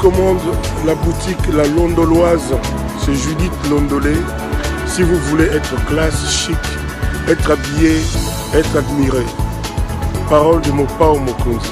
commande la boutique La Londoloise, c'est Judith Londolé. Si vous voulez être classe, chic, être habillé, être admiré. Parole de Mopao Mokonzi.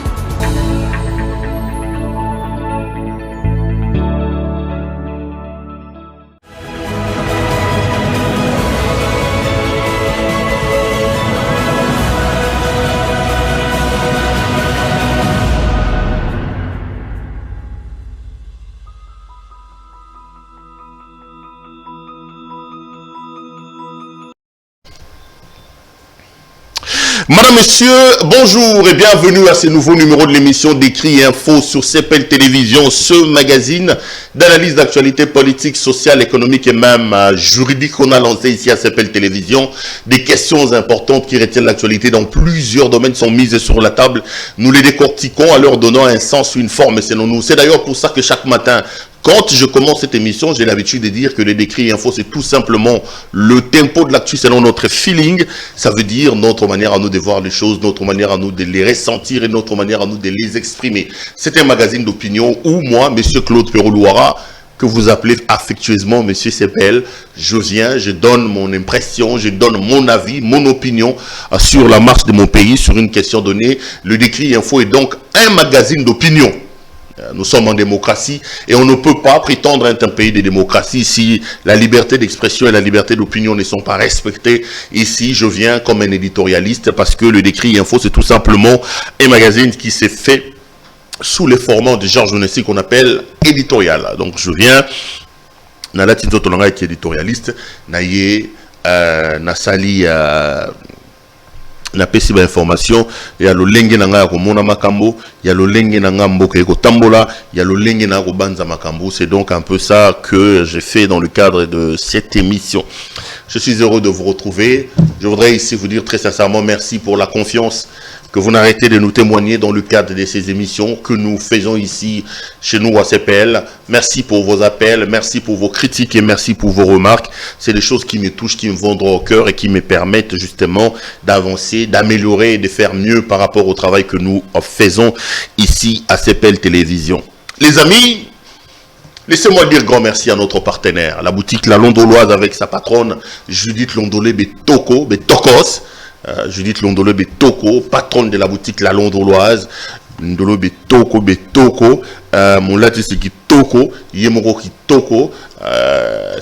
Madame, Messieurs, bonjour et bienvenue à ce nouveau numéro de l'émission d'Écrit Info sur CPL Télévision, ce magazine d'analyse d'actualité politique, sociale, économique et même juridique qu'on a lancé ici à CPL Télévision. Des questions importantes qui retiennent l'actualité dans plusieurs domaines sont mises sur la table. Nous les décortiquons en leur donnant un sens ou une forme selon nous. C'est d'ailleurs pour ça que chaque matin, quand je commence cette émission, j'ai l'habitude de dire que les décrits info, c'est tout simplement le tempo de l'actu selon notre feeling. Ça veut dire notre manière à nous de voir les choses, notre manière à nous de les ressentir et notre manière à nous de les exprimer. C'est un magazine d'opinion où moi, Monsieur Claude Perroulouara, que vous appelez affectueusement Monsieur CPL, je viens, je donne mon impression, je donne mon avis, mon opinion sur la marche de mon pays, sur une question donnée. Le décrit info est donc un magazine d'opinion. Nous sommes en démocratie et on ne peut pas prétendre être un pays de démocratie si la liberté d'expression et la liberté d'opinion ne sont pas respectées. Ici, je viens comme un éditorialiste parce que le décrit info, c'est tout simplement un magazine qui s'est fait sous les formats de genre journalistique qu'on appelle éditorial. Donc, je viens, Nala Tinto Tolanga qui est éditorialiste, Naye, Nasali, na pesi ba information ya lolenge na nga ko mona makambo ya lolenge na nga mboka ko tambola ya lolenge na ko banza makambo. C'est donc un peu ça que j'ai fait dans le cadre de cette émission. Je suis heureux de vous retrouver. Je voudrais ici vous dire très sincèrement merci pour la confiance que vous n'arrêtez de nous témoigner dans le cadre de ces émissions que nous faisons ici chez nous à CPL. Merci pour vos appels, merci pour vos critiques et merci pour vos remarques. C'est des choses qui me touchent, qui me vont droit au cœur et qui me permettent justement d'avancer, d'améliorer et de faire mieux par rapport au travail que nous faisons ici à CPL Télévision. Les amis, laissez-moi dire grand merci à notre partenaire, la boutique La Londoloise avec sa patronne Judith Londolé Betokos. Judith Londolé Betoko, patronne de la boutique La Londoloise. Londolé Betoko, mon latis qui Toko, Yemoro qui Toko.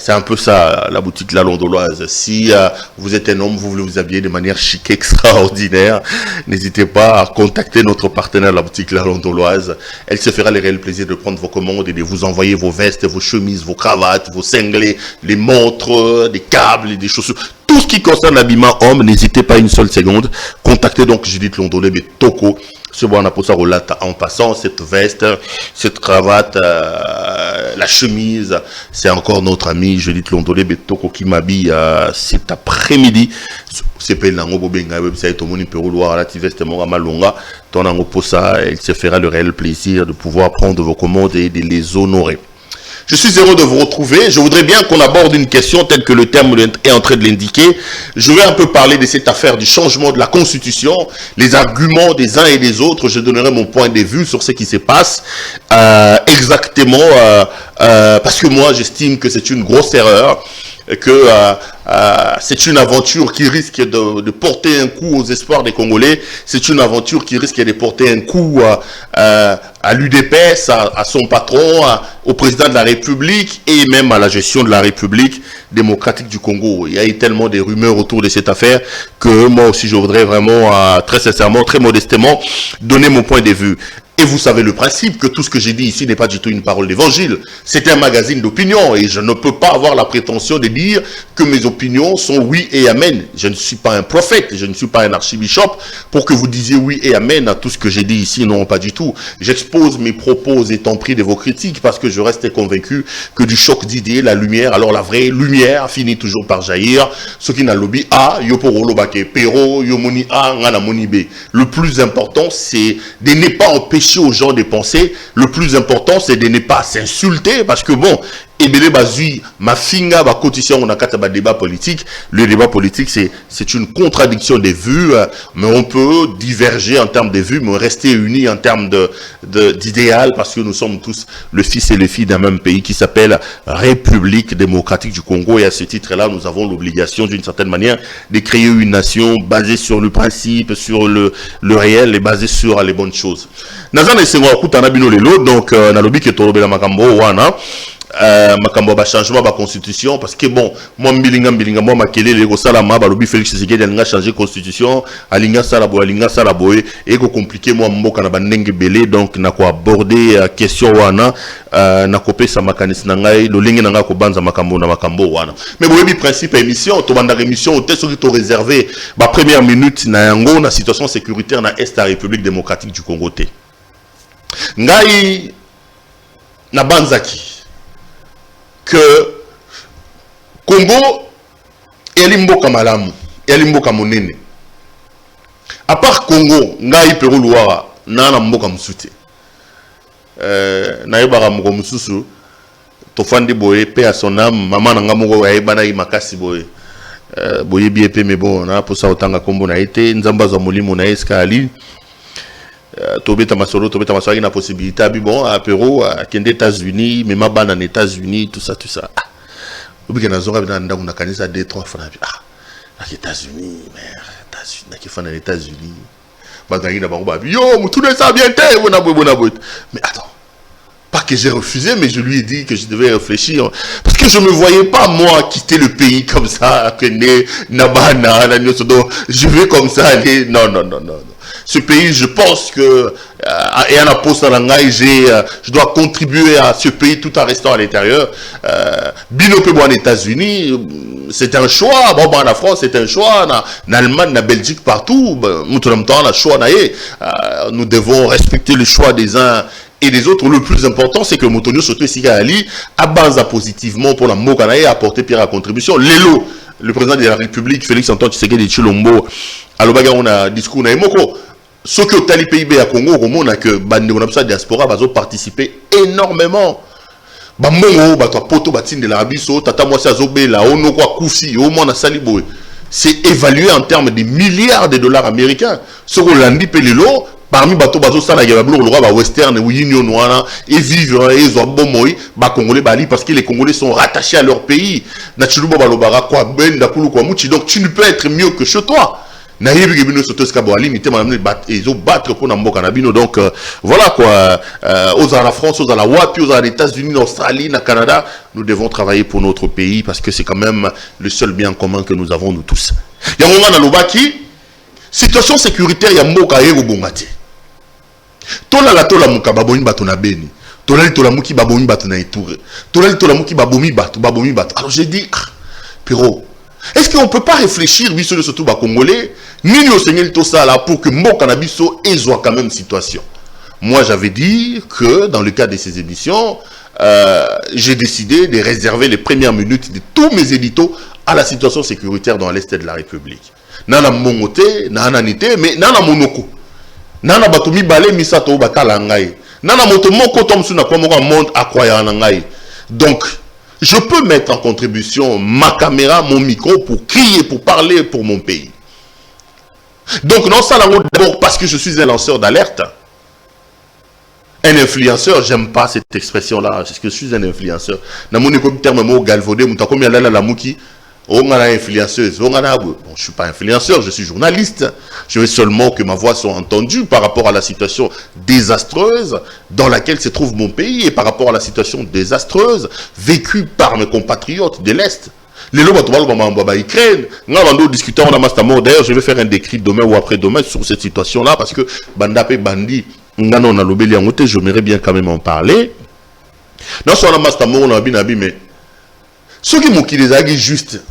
C'est un peu ça, la boutique La Londoloise. Si vous êtes un homme, vous voulez vous habiller de manière chic, extraordinaire, n'hésitez pas à contacter notre partenaire, la boutique La Londoloise. Elle se fera le réel plaisir de prendre vos commandes et de vous envoyer vos vestes, vos chemises, vos cravates, vos cinglés, les montres, des câbles, des chaussures. Tout ce qui concerne l'habillement homme, n'hésitez pas une seule seconde. Contactez donc Judith Londolé Betoko. Ce bon aposa relate en passant cette veste, cette cravate, la chemise. C'est encore notre ami Judith Londolé Betoko qui m'habille cet après-midi. C'est pas une bobenga website au moni Perroulouara la veste mon malonga. Ton ango posa, elle se fera le réel plaisir de pouvoir prendre vos commandes et de les honorer. Je suis heureux de vous retrouver. Je voudrais bien qu'on aborde une question telle que le terme est en train de l'indiquer. Je vais un peu parler de cette affaire du changement de la Constitution, les arguments des uns et des autres. Je donnerai mon point de vue sur ce qui se passe exactement parce que moi j'estime que c'est une grosse erreur, que c'est une aventure qui risque de porter un coup aux espoirs des Congolais. C'est une aventure qui risque de porter un coup à l'UDPS, à son patron, au président de la République et même à la gestion de la République démocratique du Congo. Il y a eu tellement de rumeurs autour de cette affaire que moi aussi je voudrais vraiment, très sincèrement, très modestement, donner mon point de vue. Et vous savez le principe que tout ce que j'ai dit ici n'est pas du tout une parole d'évangile. C'est un magazine d'opinion et je ne peux pas avoir la prétention de dire que mes opinions sont oui et amen. Je ne suis pas un prophète, je ne suis pas un archibishop pour que vous disiez oui et amen à tout ce que j'ai dit ici. Non, pas du tout. J'expose mes propos étant pris de vos critiques parce que je reste convaincu que du choc d'idées, la lumière, alors la vraie lumière finit toujours par jaillir. Ce qui n'a lobby A, yoporo lobake, pero, yomoni A, ngana moni B. Le plus important, c'est de ne pas empêcher aux gens de penser. Le plus important, c'est de ne pas s'insulter parce que bon, Ebele bazui mafinga ba cotisation on a kata ba débat politique. Le débat politique c'est une contradiction des vues, mais on peut diverger en termes de vues, mais rester unis en termes d'idéal, parce que nous sommes tous le fils et les filles d'un même pays qui s'appelle République démocratique du Congo, et à ce titre-là nous avons l'obligation d'une certaine manière de créer une nation basée sur le principe, sur le réel et basée sur les bonnes choses. Nazana esengo kutana bino lelo, donc na lobi ke tolobela makambo wana makambo ba changement ba constitution, parce que bon moi mbilinga moi makelele ko sala ma ba lobi Félix Tshisekedi alinga changer constitution alinga sala boy et ko compliquer moi mboka na bandenge belé, donc na ko aborder question wana na ko pesa makanisi na ngai lolingi na nga ko banza makambo na makambo wana, mais boyebi principe émission to banda émission au test to réservé ba première minute na yango na situation sécuritaire na est la République démocratique du Congo té ngai na banzaki que Congo est mboka malamu, est mboka monene. À part Congo, ngai Pérou Loire, na mboka msute. Na yebara moko mususu, tofandi boye pe à son âme, maman nanga moko yebana makasi boye. Boye bi epé mais bon, na posa otanga kombo na été, nzamba za molimo na eska ali. Tobeta masolo na possibilité abi bon à Pérou à kende États-Unis mais ma bana en États-Unis tout ça obika na zonga bina ndaku na kanisa 2-3 fois na États-Unis mère États-Unis na ki fana États-Unis bazangi na bango ba yo mutu ne ça bien té bona boy mais attends, pas que j'ai refusé, mais je lui ai dit que je devais réfléchir. Parce que je ne me voyais pas, moi, quitter le pays comme ça, je vais comme ça aller. Non. Ce pays, je pense que, et en apôtre je dois contribuer à ce pays tout en restant à l'intérieur. Binope en États-Unis, c'est un choix. Bon, en France, c'est un choix. En Allemagne, en Belgique, partout. Nous devons respecter le choix des uns et les autres. Le plus important, c'est que Motonio Soto Siga Ali avança positivement pour la Mokanae à apporter pierre à contribution. Lélo, le président de la République, Félix Antoine Tshisekedi de Chilombo, à l'Obaga, on a discours na Emoko. Ce que Tali PIB à Congo, on a que Bande de diaspora va participer énormément. Bamongo, Bato Poto, Batine de la Abisso, Tata Mwasi Azobe, la Ono Kwa Koufi, au moins à Saliboé. C'est évalué en termes de milliards de dollars américains. Ce qu'on l'a dit, Pelelo, parmi bateau ça la guerre le roi western ou union noire et vivre et ils ont bon moi ba congolais bali parce que les congolais sont rattachés à leur pays naturellement balobara quoi ben da kulu quoi muchi, donc tu ne peux être mieux que chez toi na yebi bino soto skabwali mité madame ils ont battre pour namboka na bino, donc voilà quoi, aux à la France, aux à la Wapi, aux à les États-Unis, l'Australie, na Canada, nous devons travailler pour notre pays parce que c'est quand même le seul bien commun que nous avons nous tous. Yangonga na lobaki situation sécuritaire ya mboka yego bongati. Tola muka babomi bato na Beni. Tola muki babomi bato na Ituri. Tola muki babomi bato. Alors j'ai dit, Piro, est-ce qu'on ne peut pas réfléchir, biso surtout bas congolais, ni au Seigneur tout ça là pour que mboka na biso soit quand même situation. Moi j'avais dit que dans le cadre de ces émissions, j'ai décidé de réserver les premières minutes de tous mes éditos à la situation sécuritaire dans l'Est de la République. Nana mongote, nana nité, mais nana monoko. Nana batomi balé misato bakala ngai. Nana moto moko tomsu na kwa moko monde akwaya na ngai. Donc, je peux mettre en contribution ma caméra, mon micro pour crier, pour parler pour mon pays. Donc, non, ça d'abord parce que je suis un lanceur d'alerte. Un influenceur, j'aime pas cette expression-là, parce que je suis un influenceur. Na mon terme mo galvaudé, mutakomi alala la muki. On a influenceuse, bon, je suis pas influenceur, je suis journaliste. Je veux seulement que ma voix soit entendue par rapport à la situation désastreuse dans laquelle se trouve mon pays et par rapport à la situation désastreuse vécue par mes compatriotes de l'Est. Les lois Ukraine, nous discutons d'ailleurs, je vais faire un décrit demain ou après-demain sur cette situation-là parce que Bandapé Bandi, j'aimerais bien quand même en parler. Non seulement on a bien mais ceux qui m'ont dit juste.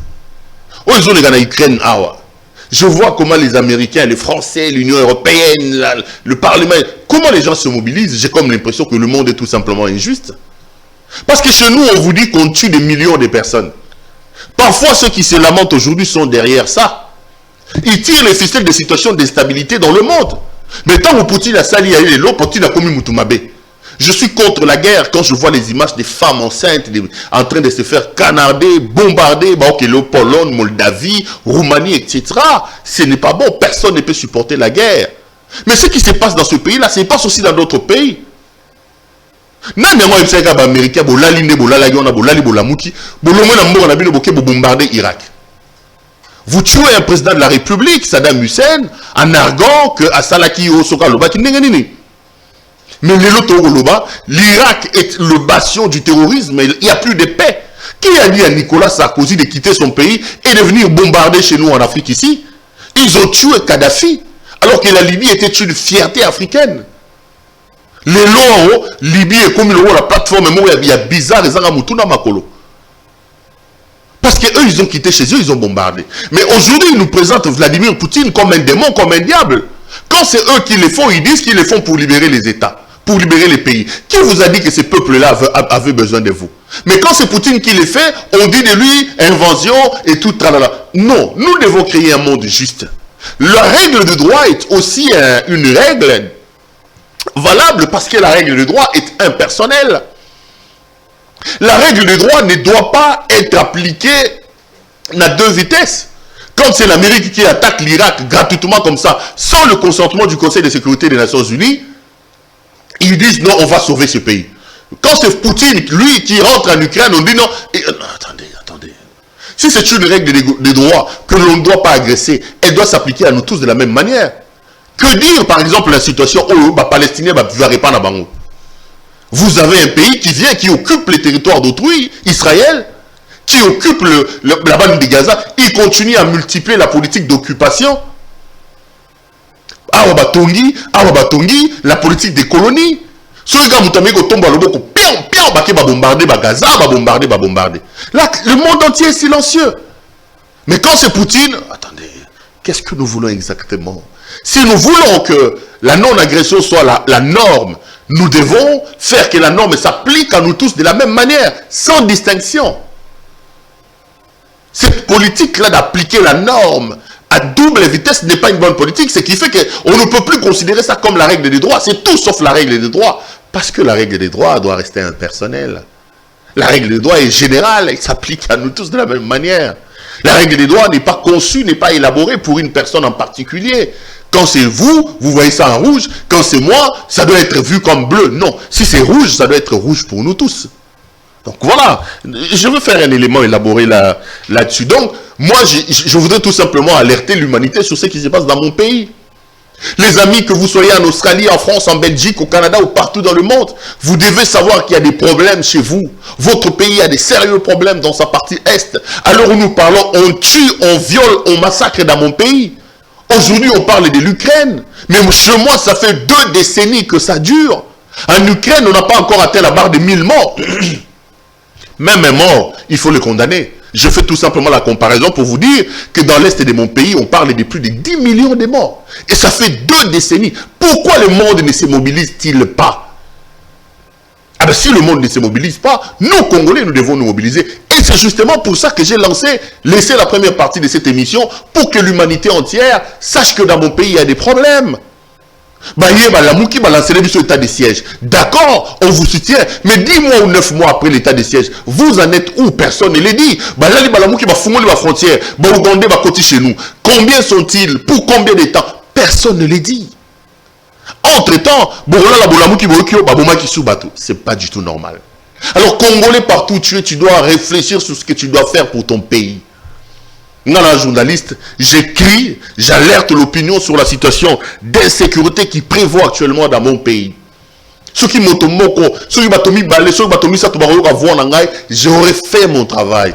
Ils ont les gars en Ukraine. Je vois comment les Américains, les Français, l'Union Européenne, le Parlement, comment les gens se mobilisent. J'ai comme l'impression que le monde est tout simplement injuste. Parce que chez nous, on vous dit qu'on tue des millions de personnes. Parfois, ceux qui se lamentent aujourd'hui sont derrière ça. Ils tirent les ficelles de situations d'instabilité dans le monde. Mais tant que Poutine a sali, Poutine a commis Moutumabe. Je suis contre la guerre quand je vois les images des femmes enceintes en train de se faire canarder, bombarder, Pologne, Moldavie, Roumanie, etc. Ce n'est pas bon. Personne ne peut supporter la guerre. Mais ce qui se passe dans ce pays-là, ça se passe aussi dans d'autres pays. Vous tuez un président de la République, Saddam Hussein, en arguant que Asalaki Osoka Loba qui n'est. Mais l'Irak est le bastion du terrorisme, il n'y a plus de paix. Qui a dit à Nicolas Sarkozy de quitter son pays et de venir bombarder chez nous en Afrique ici? Ils ont tué Kadhafi, alors que la Libye était une fierté africaine. Les lois, Libye est comme la plateforme, il y a bizarre, parce qu'eux, ils ont quitté chez eux, ils ont bombardé. Mais aujourd'hui, ils nous présentent Vladimir Poutine comme un démon, comme un diable. Quand c'est eux qui le font, ils disent qu'ils le font pour libérer les États, pour libérer les pays. Qui vous a dit que ces peuples-là avaient besoin de vous? Mais quand c'est Poutine qui le fait, on dit de lui invention et tout. Tralala. Non, nous devons créer un monde juste. La règle de droit est aussi une règle valable parce que la règle de droit est impersonnelle. La règle de droit ne doit pas être appliquée à deux vitesses. Quand c'est l'Amérique qui attaque l'Irak gratuitement comme ça, sans le consentement du Conseil de sécurité des Nations Unies, ils disent non, on va sauver ce pays. Quand c'est Poutine, lui, qui rentre en Ukraine, on dit non. Attendez. Si c'est une règle de droit que l'on ne doit pas agresser, elle doit s'appliquer à nous tous de la même manière. Que dire, par exemple, la situation où les Palestiniens ne vont pas dans. Vous avez un pays qui vient, qui occupe les territoires d'autrui, Israël, qui occupe la bande de Gaza, il continue à multiplier la politique d'occupation. Awabatongi, la politique des colonies. Là, le monde entier est silencieux. Mais quand c'est Poutine, attendez, qu'est-ce que nous voulons exactement? Si nous voulons que la non-agression soit la norme, nous devons faire que la norme s'applique à nous tous de la même manière, sans distinction. Cette politique-là d'appliquer la norme à double vitesse n'est pas une bonne politique, ce qui fait qu'on ne peut plus considérer ça comme la règle des droits. C'est tout sauf la règle des droits, parce que la règle des droits doit rester impersonnelle. La règle des droits est générale, elle s'applique à nous tous de la même manière. La règle des droits n'est pas conçue, n'est pas élaborée pour une personne en particulier. Quand c'est vous, vous voyez ça en rouge. Quand c'est moi, ça doit être vu comme bleu. Non, si c'est rouge, ça doit être rouge pour nous tous. Donc voilà, je veux faire un élément élaboré là-dessus. Donc, moi, je voudrais tout simplement alerter l'humanité sur ce qui se passe dans mon pays. Les amis, que vous soyez en Australie, en France, en Belgique, au Canada ou partout dans le monde, vous devez savoir qu'il y a des problèmes chez vous. Votre pays a des sérieux problèmes dans sa partie Est. Alors où nous parlons, on tue, on viole, on massacre dans mon pays. Aujourd'hui, on parle de l'Ukraine. Mais chez moi, ça fait 2 décennies que ça dure. En Ukraine, on n'a pas encore atteint la barre de 1000 morts. Même un mort, il faut le condamner. Je fais tout simplement la comparaison pour vous dire que dans l'Est de mon pays, on parle de plus de 10 millions de morts. Et ça fait 2 décennies. Pourquoi le monde ne se mobilise-t-il pas? Ah ben si le monde ne se mobilise pas, nous Congolais, nous devons nous mobiliser. Et c'est justement pour ça que j'ai laissé la première partie de cette émission, pour que l'humanité entière sache que dans mon pays, il y a des problèmes. État de siège. D'accord, on vous soutient, mais 10 mois ou 9 mois après l'état de siège, vous en êtes où? Personne ne le dit. Chez nous. Combien sont-ils? Pour combien de temps? Personne ne le dit. Entre-temps, c'est pas du tout normal. Alors, Congolais, partout où tu es, tu dois réfléchir sur ce que tu dois faire pour ton pays. Non, un journaliste, j'écris, j'alerte l'opinion sur la situation d'insécurité qui prévaut actuellement dans mon pays. J'aurais fait mon travail.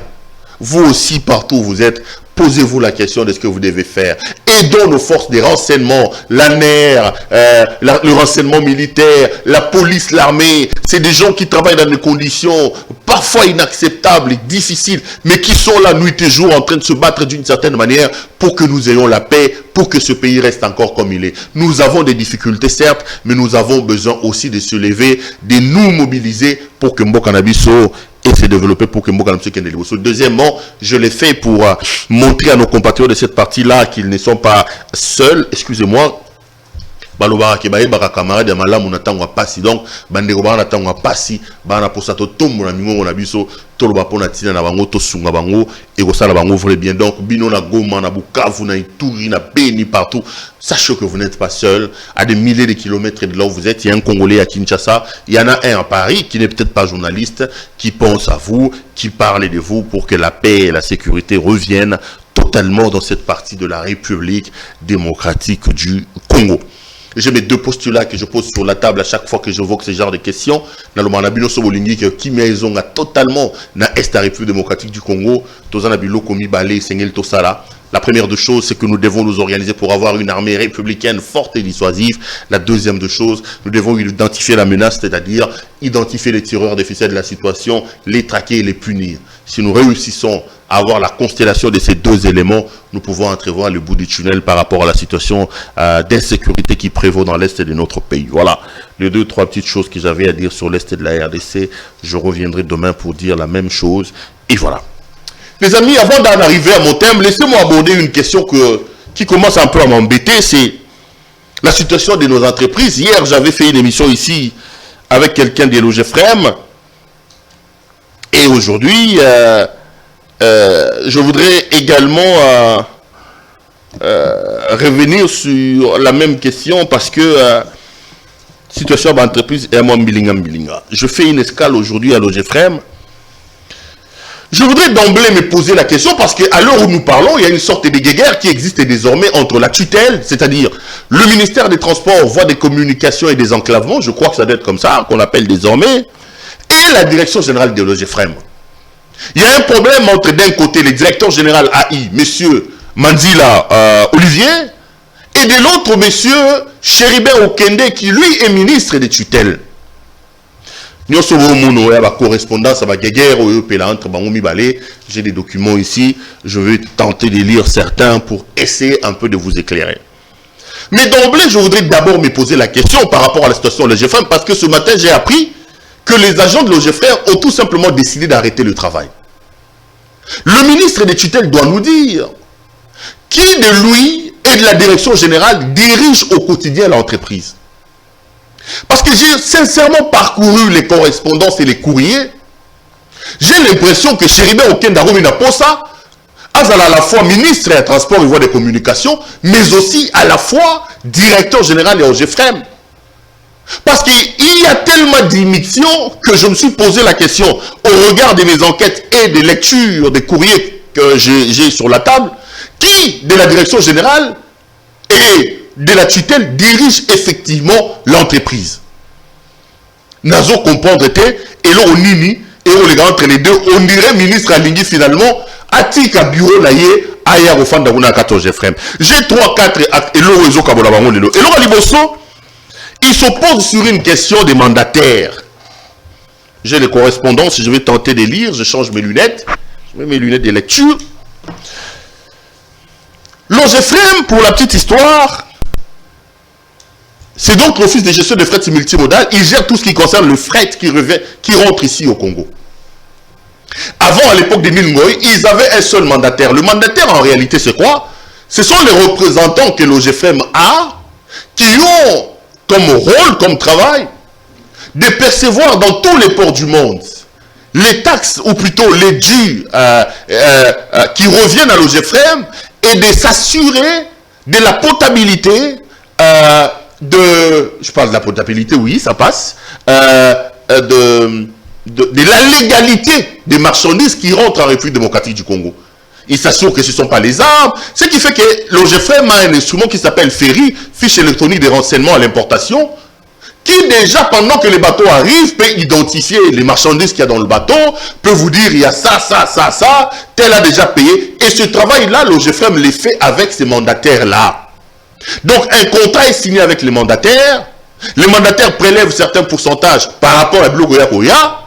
Vous aussi, partout où vous êtes, posez-vous la question de ce que vous devez faire. Aidons nos forces de renseignement, l'ANER, le renseignement militaire, la police, l'armée. C'est des gens qui travaillent dans des conditions parfois inacceptables et difficiles, mais qui sont là nuit et jour en train de se battre d'une certaine manière pour que nous ayons la paix, pour que ce pays reste encore comme il est. Nous avons des difficultés, certes, mais nous avons besoin aussi de se lever, de nous mobiliser pour que Mboka Nabiso et se développer pour que Mboka Nabiso kende liboso. Deuxièmement, je l'ai fait pour montrer à nos compatriotes de cette partie-là qu'ils ne sont pas seuls. Excusez-moi. balobara ke baye baka camarade ya malamu na tango pasi donc bandeko ba na tango pasi ba na posa to tombo na mingongo na biso toloba pona tina na bango to sunga bango et ko sala bango vrai bien donc bino na Goma na Bukavu na Ituri na Beni partout sachez que vous n'êtes pas seul à des milliers de kilomètres de là où vous êtes. Il y a un Congolais à Kinshasa, il y en a un à Paris qui n'est peut-être pas journaliste, qui pense à vous, qui parle de vous pour que la paix et la sécurité reviennent totalement dans cette partie de la République démocratique du Congo. J'ai mes deux postulats que je pose sur la table à chaque fois que j'évoque ce genre de questions. Nalomana Sobolingi qui maison a totalement na est la République démocratique du Congo, Tozana Bilo Komi Balé Sengel Tosala. La première de choses, c'est que nous devons nous organiser pour avoir une armée républicaine forte et dissuasive. La deuxième de choses, nous devons identifier la menace, c'est-à-dire identifier les tireurs des ficelles de la situation, les traquer et les punir. Si nous réussissons à avoir la constellation de ces deux éléments, nous pouvons entrevoir le bout du tunnel par rapport à la situation d'insécurité qui prévaut dans l'Est de notre pays. Voilà les deux, trois petites choses que j'avais à dire sur l'Est de la RDC. Je reviendrai demain pour dire la même chose. Et voilà. Les amis, avant d'en arriver à mon thème, laissez-moi aborder une question qui commence un peu à m'embêter, c'est la situation de nos entreprises. Hier, j'avais fait une émission ici avec quelqu'un des Logefrem. Et aujourd'hui, je voudrais également revenir sur la même question parce que situation d'entreprise est moi Mbilinga. Je fais une escale aujourd'hui à Logefrem. Je voudrais d'emblée me poser la question parce qu'à l'heure où nous parlons, il y a une sorte de guerre qui existe désormais entre la tutelle, c'est-à-dire le ministère des Transports, voies des communications et des enclavements, je crois que ça doit être comme ça, qu'on appelle désormais, et la direction générale de Logefrem. Il y a un problème entre d'un côté le directeur général AI, monsieur Manzila Olivier, et de l'autre monsieur Chéribert Okende qui lui est ministre des tutelles. J'ai des documents ici, je vais tenter de lire certains pour essayer un peu de vous éclairer. Mais d'emblée, je voudrais d'abord me poser la question par rapport à la situation de Logefrem, parce que ce matin, j'ai appris que les agents de Logefrem ont tout simplement décidé d'arrêter le travail. Le ministre des tutelles doit nous dire qui de lui et de la direction générale dirige au quotidien l'entreprise. Parce que j'ai sincèrement parcouru les correspondances et les courriers. J'ai l'impression que Chéribert Okende n'a pas ça. À la fois ministre des Transports et voies des communications, mais aussi à la fois directeur général de Logefrem. Parce qu'il y a tellement d'immixtions que je me suis posé la question, au regard de mes enquêtes et des lectures des courriers que j'ai sur la table, qui de la direction générale et de la tutelle dirige effectivement l'entreprise. Nazo comprendre était, et là on nini, et on les gars entre les deux, on dirait ministre Alingui finalement, atika bureau naïe, aya au fan d'Aguna 14 Logefrem. J'ai 3-4 actes, et là on les a et là Liboso, il s'oppose sur une question des mandataires. J'ai les correspondances, je vais tenter de lire, je change mes lunettes, je mets mes lunettes de lecture. Logefrem, pour la petite histoire, c'est donc l'office de gestion de fret multimodal. Il gère tout ce qui concerne le fret qui rentre ici au Congo. Avant, à l'époque des Milngoy, ils avaient un seul mandataire. Le mandataire, en réalité, c'est quoi? Ce sont les représentants que Logefrem a, qui ont comme rôle, comme travail, de percevoir dans tous les ports du monde les taxes, ou plutôt les dus qui reviennent à Logefrem, et de s'assurer de la potabilité je parle de la potabilité, oui, ça passe, de la légalité des marchandises qui rentrent en République démocratique du Congo. Il s'assure que ce ne sont pas les armes, ce qui fait que Logefrem a un instrument qui s'appelle FERI, fiche électronique de renseignement à l'importation, qui déjà, pendant que les bateaux arrivent, peut identifier les marchandises qu'il y a dans le bateau, peut vous dire, il y a ça, tel a déjà payé. Et ce travail-là, Logefrem les fait avec ces mandataires-là. Donc, un contrat est signé avec les mandataires prélèvent certains pourcentages par rapport à Blogoya Koya,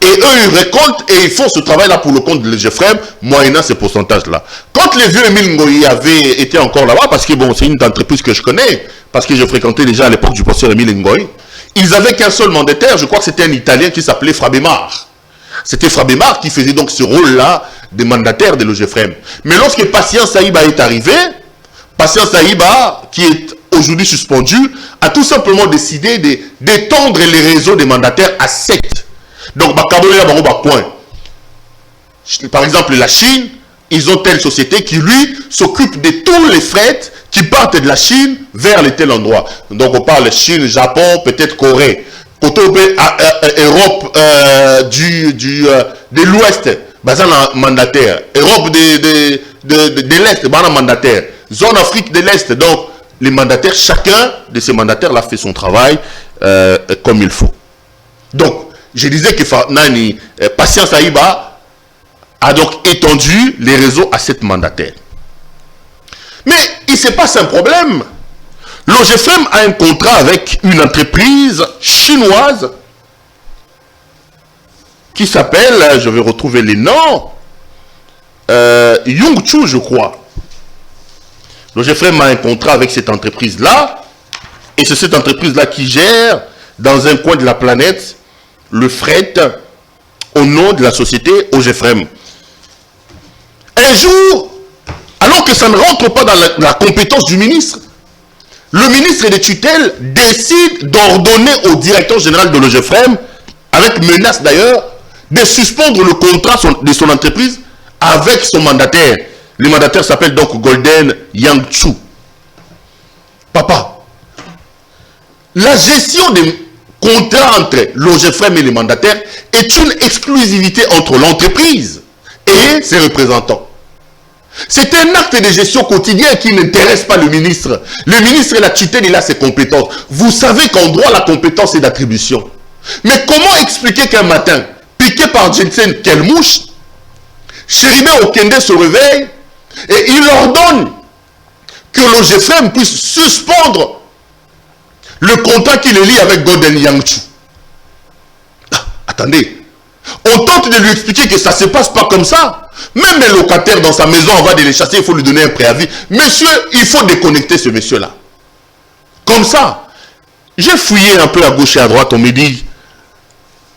et eux, ils récoltent et ils font ce travail-là pour le compte de Logefrem, moyennant ces pourcentages-là. Quand les vieux Émile Ngoyi avaient été encore là-bas, parce que bon, c'est une entreprise que je connais, parce que je fréquentais déjà à l'époque du professeur Émile Ngoyi, ils n'avaient qu'un seul mandataire, je crois que c'était un Italien qui s'appelait Frabemar. C'était Frabemar qui faisait donc ce rôle-là de mandataire de Logefrem. Mais lorsque Patient Saïba est arrivé, Patient Saïba, qui est aujourd'hui suspendu, a tout simplement décidé d'étendre les réseaux des mandataires à 7. Donc, par exemple, la Chine, ils ont telle société qui, lui, s'occupe de tous les frais qui partent de la Chine vers les tel endroit. Donc, on parle Chine, Japon, peut-être Corée. Europe de l'Ouest, mandataire. Europe de l'Est, mandataire. Zone Afrique de l'Est. Donc, les mandataires, chacun de ces mandataires-là fait son travail comme il faut. Donc, je disais que Patience Aïba a donc étendu les réseaux à 7 mandataires. Mais il se passe un problème. L'OGFM a un contrat avec une entreprise chinoise qui s'appelle, je vais retrouver les noms, Yongchu, je crois. L'OGFM a un contrat avec cette entreprise-là, et c'est cette entreprise-là qui gère, dans un coin de la planète, le fret au nom de la société OGFM. Un jour, alors que ça ne rentre pas dans la compétence du ministre, le ministre des tutelles décide d'ordonner au directeur général de l'OGFM, avec menace d'ailleurs, de suspendre le contrat de son entreprise avec son mandataire. Le mandataire s'appelle donc Golden Yangchu. Papa, la gestion des contrats entre l'OGFM et les mandataires est une exclusivité entre l'entreprise et ses représentants. C'est un acte de gestion quotidien qui n'intéresse pas le ministre. Le ministre et la tutelle, il a ses compétences. Vous savez qu'en droit, la compétence est d'attribution. Mais comment expliquer qu'un matin, piqué par Jensen Kelmouche, Chéribé Okende se réveille et il ordonne que l'OGFM puisse suspendre le contrat qui le lie avec Golden Yangchu. Attendez. On tente de lui expliquer que ça ne se passe pas comme ça. Même les locataires dans sa maison, on va les chasser, il faut lui donner un préavis. Monsieur, il faut déconnecter ce monsieur-là. Comme ça. J'ai fouillé un peu à gauche et à droite, on me dit,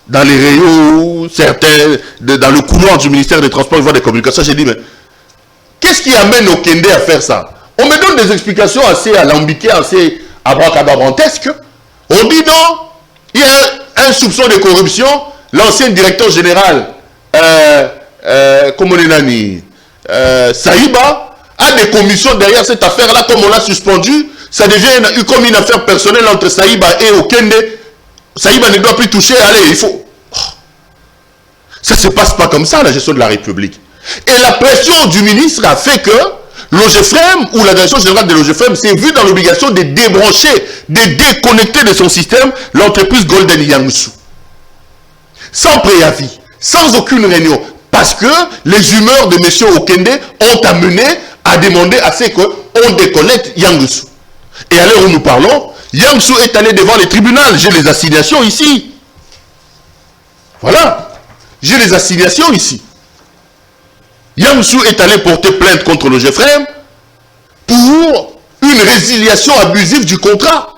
dans les rayons, certains, dans le couloir du ministère des Transports et des Communications, j'ai dit, mais qu'est-ce qui amène Okende à faire ça? On me donne des explications assez alambiquées, assez abracadabrantesques. On dit non, il y a un soupçon de corruption. L'ancien directeur général, Saïba, a des commissions derrière cette affaire-là, comme on l'a suspendu. Ça devient comme une affaire personnelle entre Saïba et Okende. Saïba ne doit plus toucher, allez, il faut... Ça ne se passe pas comme ça, la gestion de la République. Et la pression du ministre a fait que l'OGFM, ou la direction générale de l'OGFM, s'est vue dans l'obligation de débrancher, de déconnecter de son système l'entreprise Golden Yangchu. Sans préavis, sans aucune réunion, parce que les humeurs de M. Okende ont amené à demander à ce qu'on déconnecte Yangchu. Et à l'heure où nous parlons, Yangchu est allé devant les tribunaux. J'ai les assignations ici. Voilà. J'ai les assignations ici. Yangchu est allé porter plainte contre l'OGFM pour une résiliation abusive du contrat.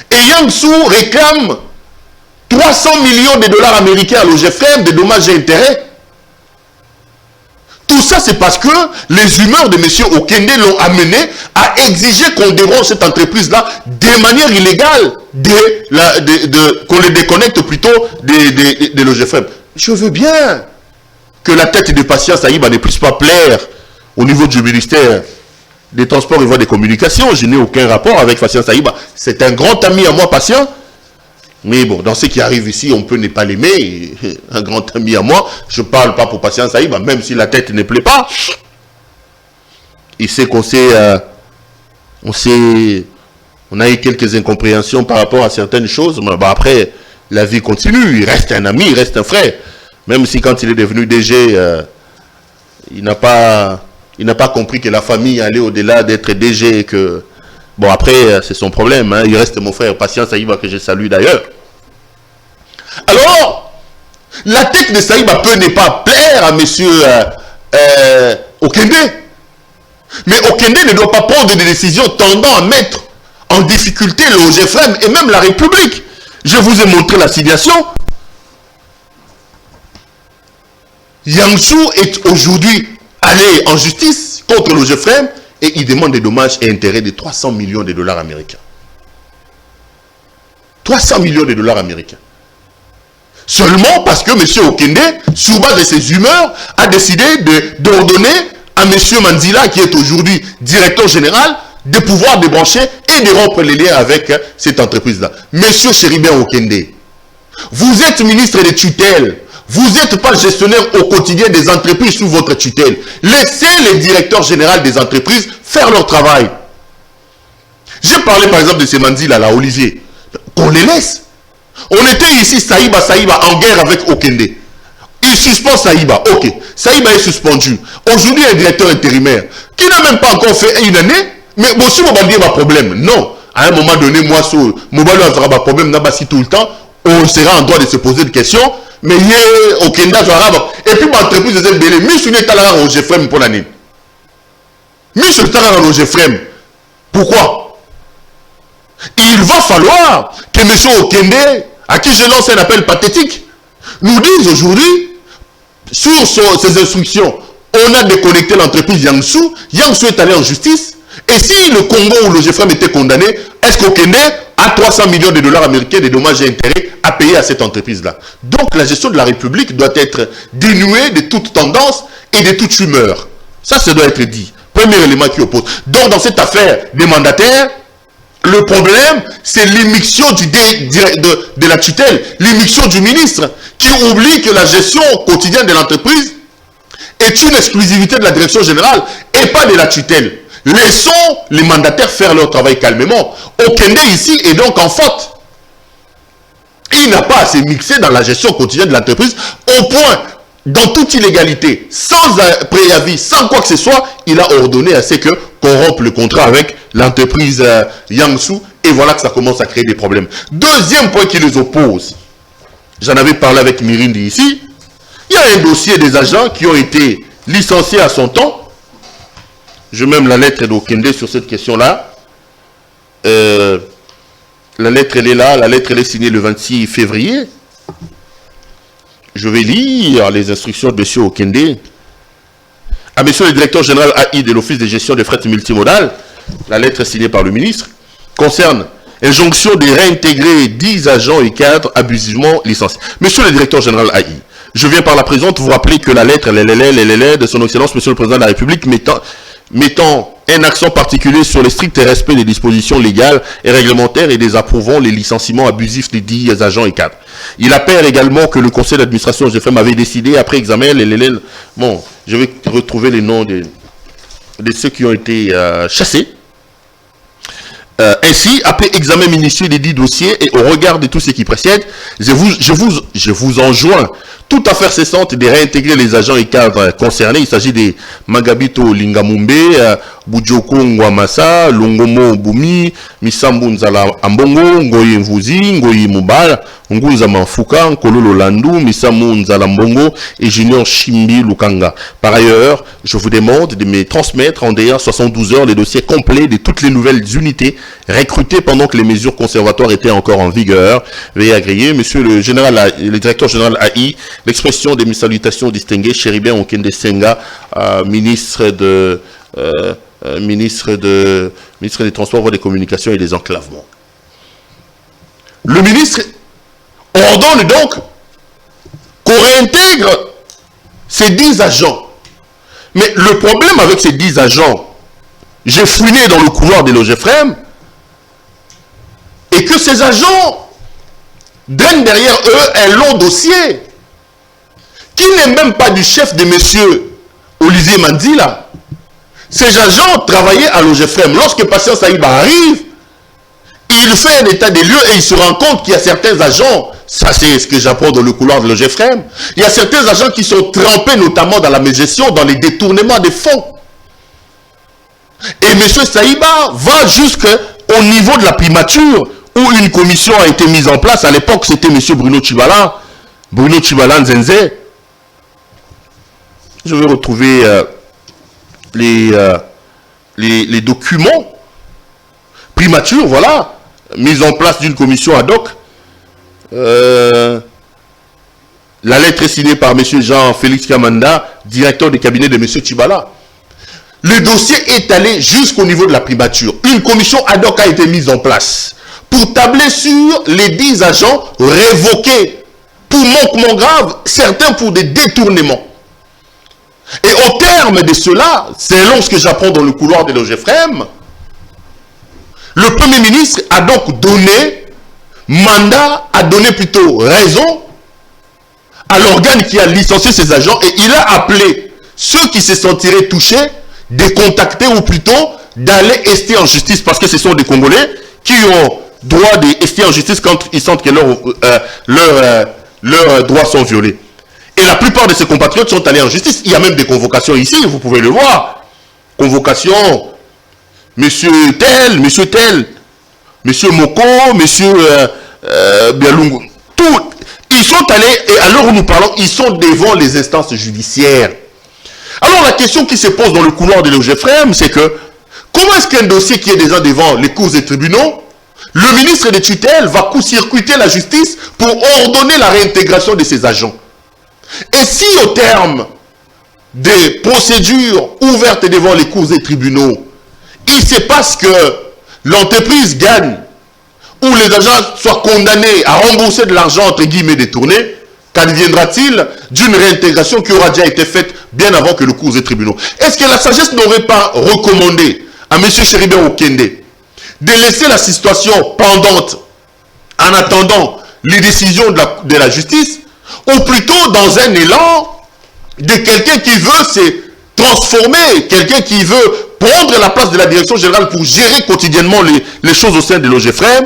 Et Yangchu réclame 300 millions de dollars américains à l'OGFM, des dommages et intérêts. Tout ça, c'est parce que les humeurs de M. Okende l'ont amené à exiger qu'on débranche cette entreprise-là de manière illégale, qu'on les déconnecte plutôt de l'OGFM. Je veux bien que la tête de Patience Aïba ne puisse pas plaire au niveau du ministère des Transports et des Communications. Je n'ai aucun rapport avec Patience Aïba. C'est un grand ami à moi, Patient. Mais bon, dans ce qui arrive ici, on peut ne pas l'aimer. Un grand ami à moi, je ne parle pas pour Patience Aïba, même si la tête ne plaît pas. Il sait qu'on on a eu quelques incompréhensions par rapport à certaines choses. Mais bah après, la vie continue. Il reste un ami, il reste un frère. Même si quand il est devenu DG, il n'a pas compris que la famille allait au-delà d'être DG et que... Bon, après, c'est son problème. Hein. Il reste mon frère Patience Aïba, que je salue d'ailleurs. Alors, la tête de Saïba peut ne pas plaire à M. Okende. Mais Okende ne doit pas prendre des décisions tendant à mettre en difficulté le OGFM et même la République. Je vous ai montré l'assignation. Yangchu est aujourd'hui allé en justice contre l'OGFM. et il demande des dommages et intérêts de 300 millions de dollars américains. 300 millions de dollars américains. Seulement parce que M. Okende, sur base de ses humeurs, a décidé d'ordonner à M. Manzila, qui est aujourd'hui directeur général, de pouvoir débrancher et de rompre les liens avec cette entreprise-là. M. Chéribin Okende, vous êtes ministre de tutelle. Vous n'êtes pas gestionnaire au quotidien des entreprises sous votre tutelle. Laissez les directeurs généraux des entreprises faire leur travail. J'ai parlé par exemple de ces Manzila là, Olivier. Qu'on les laisse. On était ici, Saïba en guerre avec Okende. Il suspend Saïba. Ok. Saïba est suspendu. Aujourd'hui, il y a un directeur intérimaire qui n'a même pas encore fait une année. Mais bon, si Mobandi a un problème, non. À un moment donné, moi, si Mobali a un problème, n'a pas si tout le temps, on sera en droit de se poser des questions. Mais il y a Okende, et puis l'entreprise de Zembele, Michel n'est pas là au Jeffrem pour l'année. Michel n'est pas là au Jeffrem. Pourquoi? Il va falloir que M. Okende, à qui je lance un appel pathétique, nous dise aujourd'hui, sur ses instructions, on a déconnecté l'entreprise Yangsu. Yangsu est allé en justice. Et si le Congo ou le Jeffrem était condamné, est-ce qu'Okende a 300 millions de dollars américains de dommages et intérêts à payer à cette entreprise-là? Donc la gestion de la République doit être dénuée de toute tendance et de toute humeur. Ça doit être dit. Premier élément qui oppose. Donc dans cette affaire des mandataires, le problème, c'est l'émission de la tutelle, l'émission du ministre, qui oublie que la gestion quotidienne de l'entreprise est une exclusivité de la direction générale et pas de la tutelle. Laissons les mandataires faire leur travail calmement. Okende ici est donc en faute. Il n'a pas à se mixer dans la gestion quotidienne de l'entreprise au point, dans toute illégalité, sans préavis, sans quoi que ce soit, il a ordonné à ce qu'on rompe le contrat avec l'entreprise Yangsu, et voilà que ça commence à créer des problèmes. Deuxième point qui les oppose, j'en avais parlé avec Mirindi ici, il y a un dossier des agents qui ont été licenciés à son temps. Je mets même la lettre d'Okende sur cette question-là. La lettre, elle est là. La lettre, elle est signée le 26 février. Je vais lire les instructions de M. Okende. À M. le directeur général AI de l'Office de gestion des fret multimodal, la lettre signée par le ministre, concerne injonction de réintégrer 10 agents et cadres abusivement licenciés. Monsieur le directeur général AI, je viens par la présente vous rappeler que la lettre de son Excellence, Monsieur le Président de la République, mettant un accent particulier sur le strict respect des dispositions légales et réglementaires et désapprouvant les licenciements abusifs des 10 agents et cadres. Il appelle également que le conseil d'administration GFM avait décidé, après examen, bon, je vais retrouver les noms de ceux qui ont été chassés. Ainsi, après examen minutieux des 10 dossiers et au regard de tout ce qui précède, je vous enjoins toute affaire cessante de réintégrer les agents et cadres concernés. Il s'agit des Magabito Lingamumbe, Bujoko Ngwamasa, Longomo Bumi, Misambu Nzala Ambongo, Ngoyi Mvuzi, Ngoyi Mubal, Nguza Manfuka, Nkololo Landu, Misambu Nzala Mbongo et Junior Shimbi Lukanga. Par ailleurs, je vous demande de me transmettre en dehors 72 heures les dossiers complets de toutes les nouvelles unités recrutées pendant que les mesures conservatoires étaient encore en vigueur. Veuillez agréer, monsieur le directeur général AI, l'expression de mes salutations distinguées, Chéribin Okende Senga, ministre des Transports, des Communications et des Enclavements. Le ministre ordonne donc qu'on réintègre ces 10 agents. Mais le problème avec ces 10 agents, j'ai fouiné dans le couloir de l'OGFREM, et que ces agents drainent derrière eux un long dossier qui n'est même pas du chef de monsieur Olivier Manzila. Ces agents travaillaient à l'OGFREM. Lorsque Patient Saïba arrive, il fait un état des lieux et il se rend compte qu'il y a certains agents, ça c'est ce que j'apprends dans le couloir de l'OGFREM, il y a certains agents qui sont trempés notamment dans la mégestion, dans les détournements des fonds. Et M. Saïba va jusqu'au niveau de la primature où une commission a été mise en place. À l'époque, c'était M. Bruno Tchibala Nzenze. Je vais retrouver les documents. Primature, voilà. Mise en place d'une commission ad hoc. La lettre est signée par M. Jean-Félix Kamanda, directeur du cabinet de M. Tchibala. le dossier est allé jusqu'au niveau de la primature. Une commission ad hoc a été mise en place pour tabler sur les 10 agents révoqués pour manquement grave, certains pour des détournements. Et au terme de cela, selon ce que j'apprends dans le couloir de l'OGFREM, le Premier ministre a donc donné mandat, a donné plutôt raison à l'organe qui a licencié ces agents et il a appelé ceux qui se sentiraient touchés de contacter ou plutôt d'aller ester en justice parce que ce sont des Congolais qui ont droit d'ester en justice quand ils sentent que leurs droits sont violés. Et la plupart de ces compatriotes sont allés en justice. Il y a même des convocations ici, vous pouvez le voir. Convocation, monsieur tel, monsieur Moko, monsieur Bialungu. Tout. Ils sont allés, et à l'heure où nous parlons, ils sont devant les instances judiciaires. Alors la question qui se pose dans le couloir de l'OGFREM, c'est que comment est-ce qu'un dossier qui est déjà devant les cours et tribunaux, le ministre de tutelle va court-circuiter la justice pour ordonner la réintégration de ces agents? Et si au terme des procédures ouvertes devant les cours et tribunaux, il se passe que l'entreprise gagne ou les agents soient condamnés à rembourser de l'argent entre guillemets détourné, qu'adviendra-t-il d'une réintégration qui aura déjà été faite bien avant que le cours et tribunaux? Est-ce que la sagesse n'aurait pas recommandé à M. Chéribert Okende de laisser la situation pendante en attendant les décisions de la justice, ou plutôt dans un élan de quelqu'un qui veut se transformer, quelqu'un qui veut prendre la place de la direction générale pour gérer quotidiennement les choses au sein de l'OGFREM,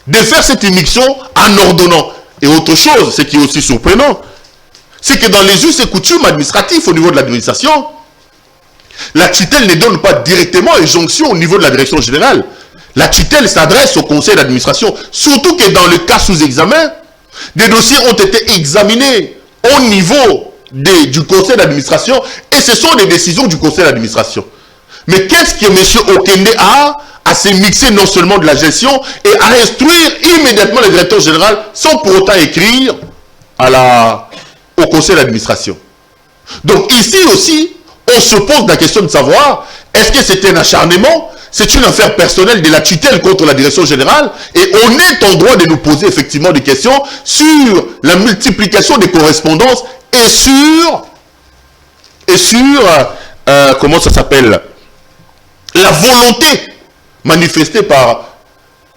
de faire cette émission en ordonnant. Et autre chose, ce qui est aussi surprenant, c'est que dans les us et coutumes administratifs au niveau de l'administration, la tutelle ne donne pas directement injonction au niveau de la direction générale. La tutelle s'adresse au conseil d'administration, surtout que dans le cas sous examen, des dossiers ont été examinés au niveau du conseil d'administration et ce sont des décisions du conseil d'administration. Mais qu'est-ce que M. Okende a à se mixer non seulement de la gestion et à instruire immédiatement le directeur général sans pour autant écrire au conseil d'administration? Donc ici aussi, on se pose la question de savoir, est-ce que c'est un acharnement? C'est une affaire personnelle de la tutelle contre la direction générale et on est en droit de nous poser effectivement des questions sur la multiplication des correspondances et sur comment ça s'appelle, la volonté manifestée par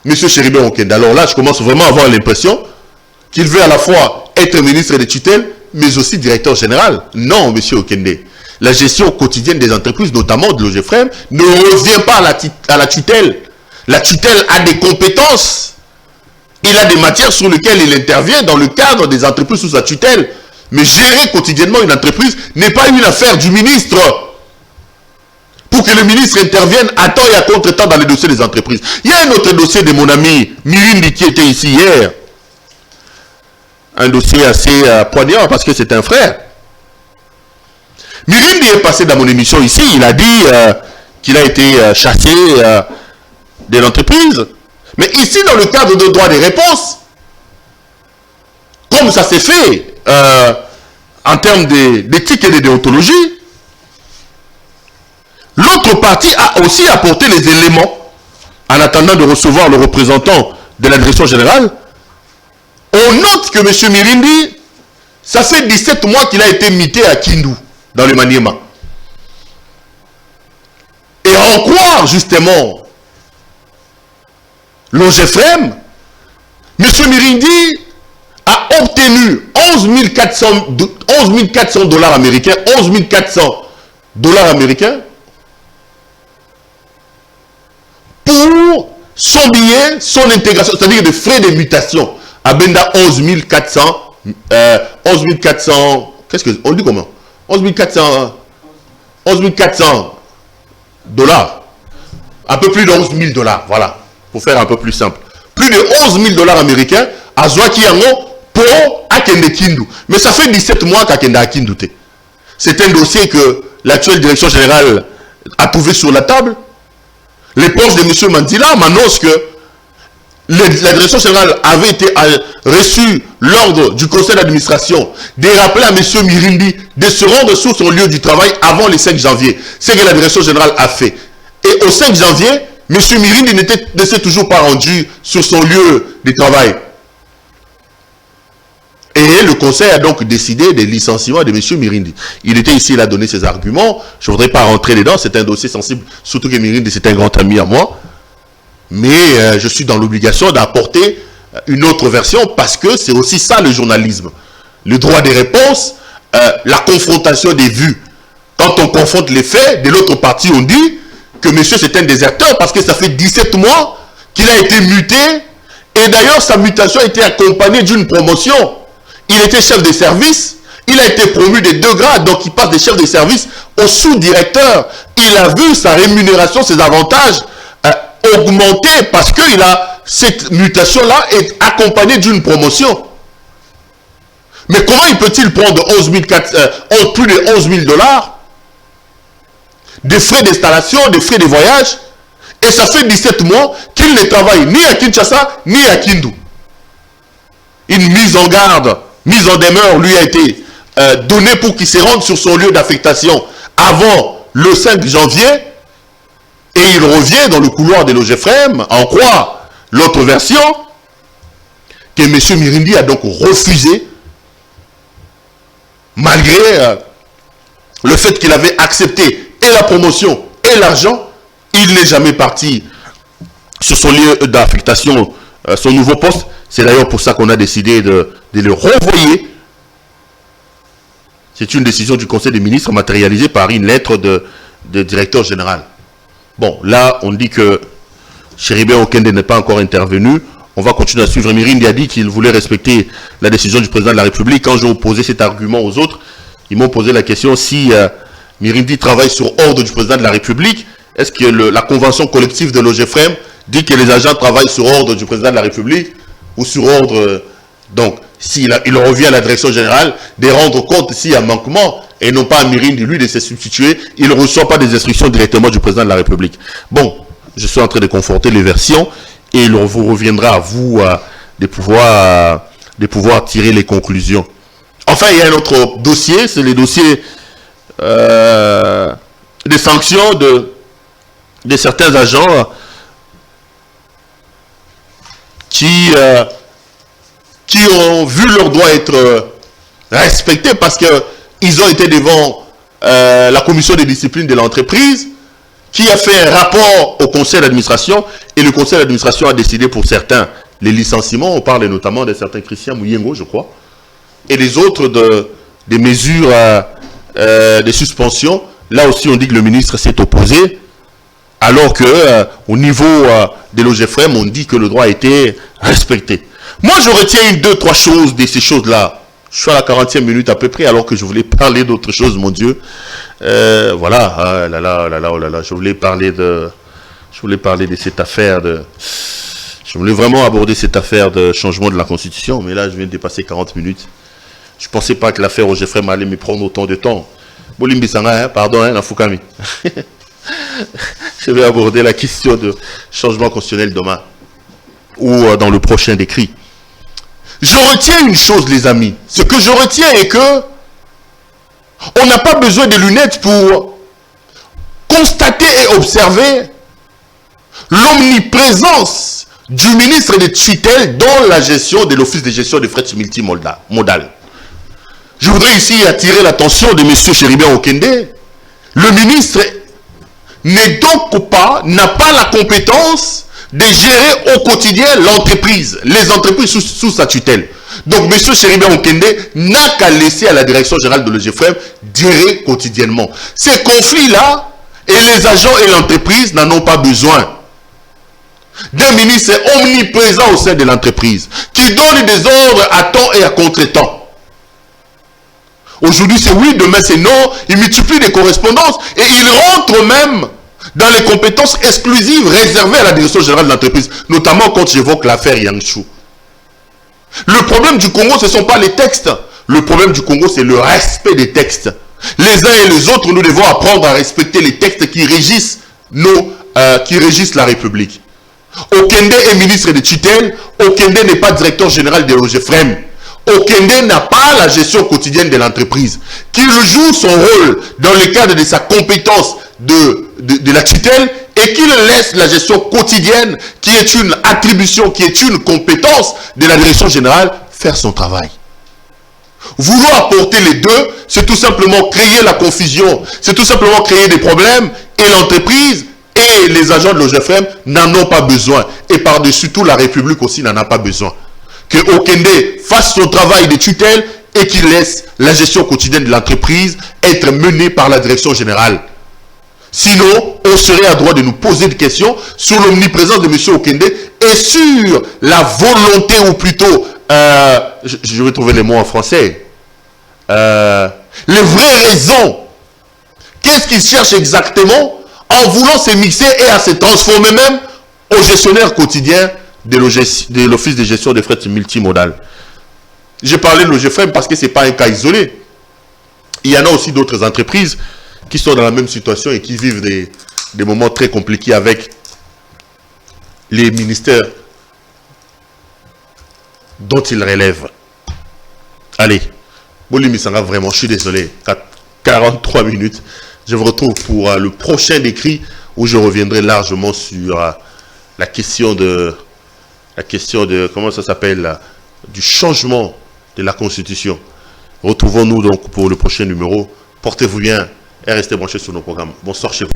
M. Chéribert Okende. Alors là, je commence vraiment à avoir l'impression qu'il veut à la fois être ministre de tutelle, mais aussi directeur général. Non, M. Okende. La gestion quotidienne des entreprises, notamment de l'OGFREM, ne revient pas à la tutelle. La tutelle a des compétences. Il a des matières sur lesquelles il intervient dans le cadre des entreprises sous sa tutelle. Mais gérer quotidiennement une entreprise n'est pas une affaire du ministre. Pour que le ministre intervienne à temps et à contre-temps dans les dossiers des entreprises. Il y a un autre dossier de mon ami Mirindi qui était ici hier. Un dossier assez poignant parce que c'est un frère. Mirindi est passé dans mon émission ici, il a dit qu'il a été chassé de l'entreprise. Mais ici, dans le cadre de droit des réponses, comme ça s'est fait en termes d'éthique et de déontologie, l'autre partie a aussi apporté les éléments en attendant de recevoir le représentant de la direction générale. On note que M. Mirindi, ça fait 17 mois qu'il a été mité à Kindu, dans le Maniema. Et en croire justement l'OGFREM, M. Mirindi a obtenu 11 400 dollars américains, 11 400 dollars américains pour son billet, son intégration, c'est-à-dire des frais de mutation. À Benda, 11 400, qu'est-ce que, on dit comment? 11 400 dollars. Un peu plus de 11 000 dollars, voilà, pour faire un peu plus simple. Plus de 11 000 dollars américains à Zouaki Yango pour Akende Kindu. Mais ça fait 17 mois qu'Akende a Kindu. C'est un dossier que l'actuelle direction générale a trouvé sur la table. Les poches de M. Mandila m'annoncent que la direction générale avait reçu l'ordre du conseil d'administration de rappeler à M. Mirindi de se rendre sur son lieu du travail avant le 5 janvier. C'est ce que la direction générale a fait. Et au 5 janvier, M. Mirindi ne s'est toujours pas rendu sur son lieu de travail. Et le conseil a donc décidé des licenciements de M. Mirindi. Il était ici, il a donné ses arguments. Je ne voudrais pas rentrer dedans, c'est un dossier sensible, surtout que Mirindi, c'est un grand ami à moi. Mais je suis dans l'obligation d'apporter une autre version parce que c'est aussi ça le journalisme. Le droit des réponses, la confrontation des vues. Quand on confronte les faits, de l'autre partie, on dit que monsieur c'est un déserteur parce que ça fait 17 mois qu'il a été muté. Et d'ailleurs, sa mutation a été accompagnée d'une promotion. Il était chef de service, il a été promu de 2 grades, donc il passe des chefs de service au sous-directeur. Il a vu sa rémunération, ses avantages augmenter parce que cette mutation-là est accompagnée d'une promotion. Mais comment il peut-il prendre plus de 11 000 $, des frais d'installation, des frais de voyage, et ça fait 17 mois qu'il ne travaille ni à Kinshasa, ni à Kindu. Une mise en garde, mise en demeure lui a été donnée pour qu'il se rende sur son lieu d'affectation avant le 5 janvier, et il revient dans le couloir de l'OGFREM, en croire l'autre version, que M. Mirindi a donc refusé, malgré le fait qu'il avait accepté et la promotion et l'argent. Il n'est jamais parti sur son lieu d'affectation, son nouveau poste. C'est d'ailleurs pour ça qu'on a décidé de le renvoyer. C'est une décision du Conseil des ministres matérialisée par une lettre de directeur général. Bon, là, on dit que Chéribert Okende n'est pas encore intervenu. On va continuer à suivre. Mirindi a dit qu'il voulait respecter la décision du président de la République. Quand j'ai opposé cet argument aux autres, ils m'ont posé la question si Mirindi travaille sur ordre du président de la République. Est-ce que la convention collective de l'OGFREM dit que les agents travaillent sur ordre du président de la République ou sur ordre... Donc, il revient à la direction générale de rendre compte s'il y a manquement et non pas à Mirindi, lui, de se substituer. Il ne reçoit pas des instructions directement du président de la République. Bon, je suis en train de conforter les versions et il vous reviendra à vous de pouvoir tirer les conclusions. Enfin, il y a un autre dossier, c'est le dossier des sanctions de certains agents qui ont vu leurs droits être respectés parce qu'ils ont été devant la commission de discipline de l'entreprise qui a fait un rapport au conseil d'administration et le conseil d'administration a décidé pour certains les licenciements. On parle notamment de certains Christian Mouyengo, je crois, et les autres des mesures de suspension. Là aussi, on dit que le ministre s'est opposé, alors que au niveau de l'OGFREM, on dit que le droit a été respecté. Moi, je retiens 2-3 choses de ces choses-là. Je suis à la 40e minute à peu près, alors que je voulais parler d'autre chose, mon Dieu. Voilà, ah là là, oh là là, oh là là, je voulais parler de cette affaire de... Je voulais vraiment aborder cette affaire de changement de la Constitution, mais là, je viens de dépasser 40 minutes. Je ne pensais pas que l'affaire OGFREM allait me prendre autant de temps. Bolimbi Sanga, pardon, Nafukami. Je vais aborder la question de changement constitutionnel demain, ou dans le prochain décret. Je retiens une chose, les amis. Ce que je retiens est que on n'a pas besoin de lunettes pour constater et observer l'omniprésence du ministre de tutelle dans la gestion de l'office de gestion de fret multimodal. Je voudrais ici attirer l'attention de M. Chéribert Okende. Le ministre n'a pas la compétence de gérer au quotidien l'entreprise, les entreprises sous sa tutelle. Donc, M. Chéribert Okende n'a qu'à laisser à la direction générale de l'OGFREM gérer quotidiennement. Ces conflits-là, et les agents et l'entreprise n'en ont pas besoin d'un ministre omniprésent au sein de l'entreprise, qui donne des ordres à temps et à contre-temps. Aujourd'hui, c'est oui, demain, c'est non. Il multiplie les correspondances et il rentre même dans les compétences exclusives réservées à la direction générale de l'entreprise, notamment quand j'évoque l'affaire Yangshu. Le problème du Congo, ce ne sont pas les textes. Le problème du Congo, c'est le respect des textes. Les uns et les autres, nous devons apprendre à respecter les textes qui régissent la République. Okende est ministre de tutelle. Okende n'est pas directeur général de l'OGEFREM. Okende n'a pas la gestion quotidienne de l'entreprise. Qu'il joue son rôle dans le cadre de sa compétence de la tutelle et qu'il laisse la gestion quotidienne, qui est une attribution, qui est une compétence de la direction générale, faire son travail. Vouloir apporter les deux, c'est tout simplement créer la confusion, c'est tout simplement créer des problèmes, et l'entreprise et les agents de l'OGEFREM n'en ont pas besoin. Et par-dessus tout, la République aussi n'en a pas besoin. Que Okende fasse son travail de tutelle et qu'il laisse la gestion quotidienne de l'entreprise être menée par la direction générale. Sinon, on serait à droit de nous poser des questions sur l'omniprésence de M. Okende et sur la volonté, ou plutôt, je vais trouver les mots en français, les vraies raisons. Qu'est-ce qu'il cherche exactement en voulant se mixer et à se transformer même au gestionnaire quotidien de l'Office de gestion des frais multimodales. J'ai parlé de l'OGEFREM parce que ce n'est pas un cas isolé. Il y en a aussi d'autres entreprises qui sont dans la même situation et qui vivent des moments très compliqués avec les ministères dont ils relèvent. Allez, Bolimi Sanga, vraiment, je suis désolé. 43 minutes. Je vous retrouve pour le prochain décrit où je reviendrai largement sur la question de comment ça s'appelle, du changement de la Constitution. Retrouvons-nous donc pour le prochain numéro. Portez-vous bien et restez branchés sur nos programmes. Bonsoir chez vous.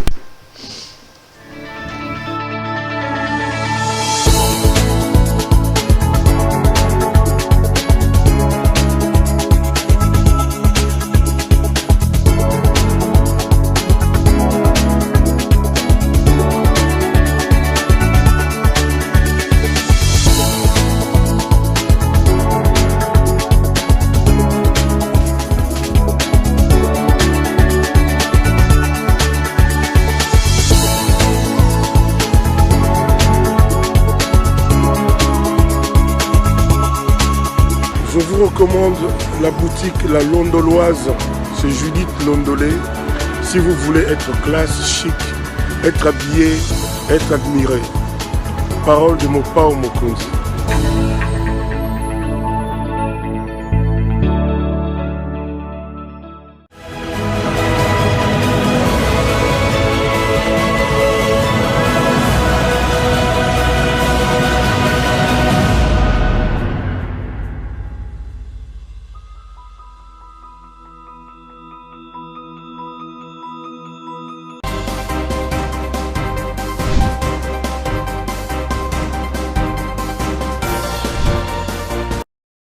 Je vous recommande la boutique La Londoloise, c'est Judith Londolé. Si vous voulez être classe, chic, être habillé, être admiré. Parole de Mopao Mokonzi.